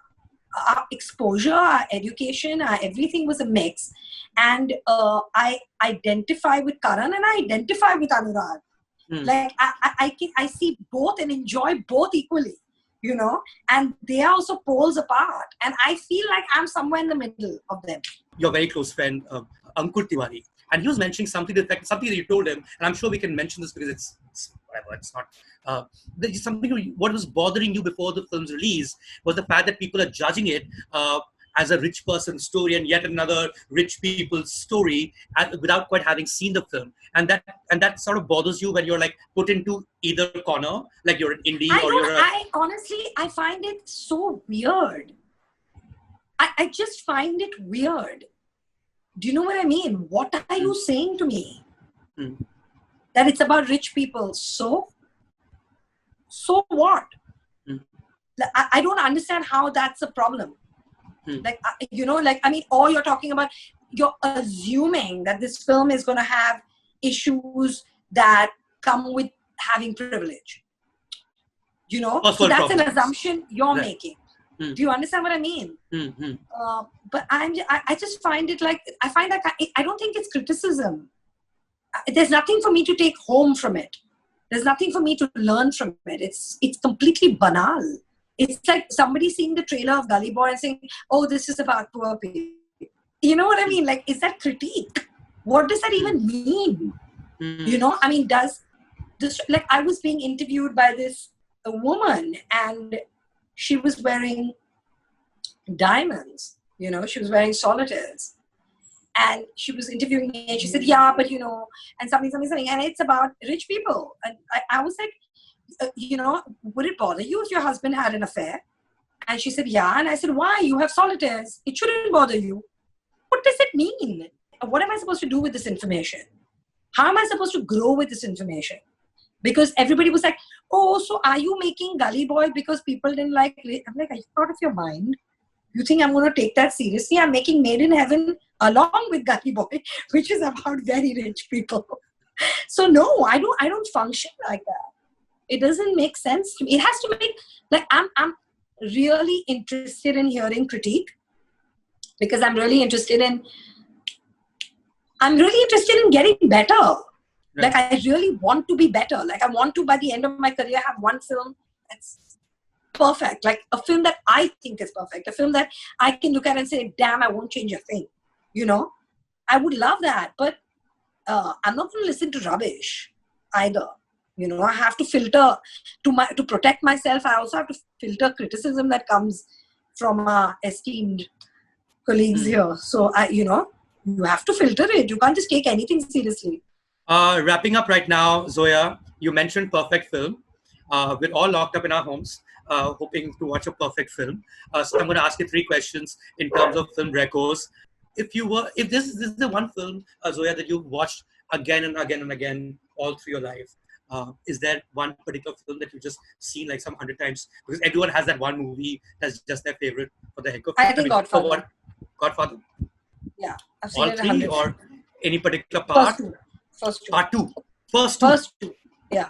exposure, our education, everything was a mix. And I identify with Karan and I identify with Anurag. Like I see both and enjoy both equally, and they are also poles apart. And I feel like I'm somewhere in the middle of them. Your very close friend, Ankur Tiwari. And he was mentioning something that you told him, and I'm sure we can mention this because it's whatever, it's not. What was bothering you before the film's release was the fact that people are judging it as a rich person's story and yet another rich people's story without quite having seen the film. And that sort of bothers you when you're like put into either corner, like you're an indie I honestly, I find it so weird. I just find it weird. Do you know what I mean? What are you saying to me? That it's about rich people. So what? I don't understand how that's a problem. Or you're talking about, you're assuming that this film is going to have issues that come with having privilege. So that's an assumption you're making. Do you understand what I mean? But I just find it like, I don't think it's criticism. there's nothing for me to take home from it. There's nothing for me to learn from it. It's completely banal. It's like somebody seeing the trailer of Gully Boy and saying, "Oh, this is about poor people." You know what I mean? Like, is that critique? What does that even mean? You know, I mean, does this, like, I was being interviewed by this a woman, and she was wearing diamonds. You know, she was wearing solitaires. And she was interviewing me, and she said, "Yeah, but you know," and something, and it's about rich people. And I was like, you know, would it bother you if your husband had an affair? And she said, "Yeah." And I said, "Why? You have solitaires. It shouldn't bother you." What does it mean? What am I supposed to do with this information? How am I supposed to grow with this information? Because everybody was like, "Oh, so are you making Gully Boy because people didn't like it?" I'm like, "Are you out of your mind? You think I'm going to take that seriously? I'm making Made in Heaven along with Gully Boy, which is about very rich people." So no, I don't function like that. It doesn't make sense to me. It has to make, like, I'm really interested in hearing critique, because I'm really interested in getting better. Right. Like, I really want to be better. Like, I want to, by the end of my career, have one film that's perfect. Like, a film that I think is perfect. A film that I can look at and say, "Damn, I won't change a thing." You know? I would love that. But I'm not going to listen to rubbish either. You know, I have to filter to protect myself. I also have to filter criticism that comes from esteemed colleagues here. So, you have to filter it. You can't just take anything seriously. Wrapping up right now, Zoya, you mentioned perfect film. We're all locked up in our homes, hoping to watch a perfect film. So I'm going to ask you 3 questions in terms of film recos. If this is the one film, Zoya, that you've watched again and again and again all through your life, is there one particular film that you've just seen like some 100 times? Because everyone has that one movie that's just their favorite for the heck of it. I think Godfather. Godfather? Yeah, I've seen all it 3 or any particular part? First two. Part 2. First two. Yeah.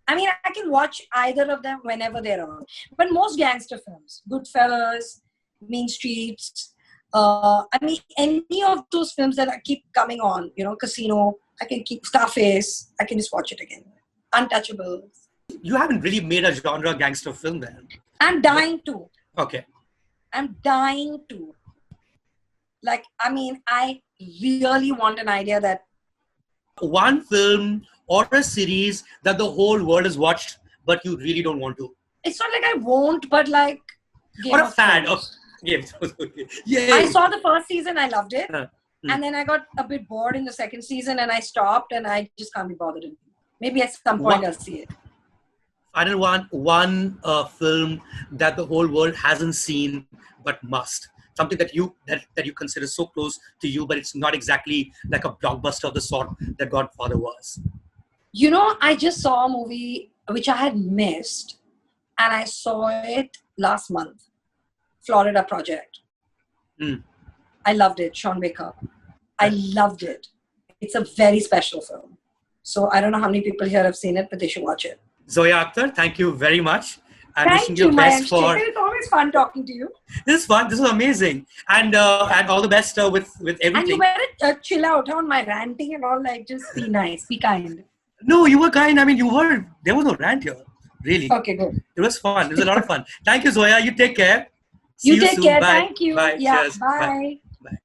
I mean, I can watch either of them whenever they're on. But most gangster films, Goodfellas, Mean Streets, I mean, any of those films that I keep coming on, you know, Casino, I can keep Scarface, I can just watch it again. Untouchables. You haven't really made a genre gangster film then. I'm dying to. Okay. I'm dying to. Like, I mean, I really want an idea that one film or a series that the whole world has watched, but you really don't want to. It's not like I won't, but like Game or a fan of Game of Thrones. Yeah. I saw the first season, I loved it. And then I got a bit bored in the second season and I stopped, and I just can't be bothered anymore. Maybe at some point I'll see it. Final one film that the whole world hasn't seen but must. Something that you consider so close to you, but it's not exactly like a blockbuster of the sort that Godfather was. You know, I just saw a movie which I had missed, and I saw it last month. Florida Project. I loved it. Sean Baker. I loved it. It's a very special film. So I don't know how many people here have seen it, but they should watch it. Zoya Akhtar, thank you very much. And thank you, Mayank Shekhar. It's always fun talking to you. This is fun. This was amazing. And all the best with everything. And you better chill out on my ranting and all. Like, just be nice. Be kind. No, you were kind. I mean, there was no rant here. Really. Okay, good. It was fun. It was a lot of fun. Thank you, Zoya. You take care. See you take soon. Care. Bye. Thank you. Bye. Yeah, cheers. bye. Bye.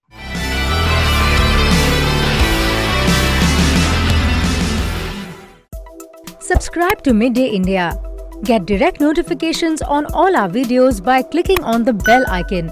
Subscribe to Midday India. Get direct notifications on all our videos by clicking on the bell icon.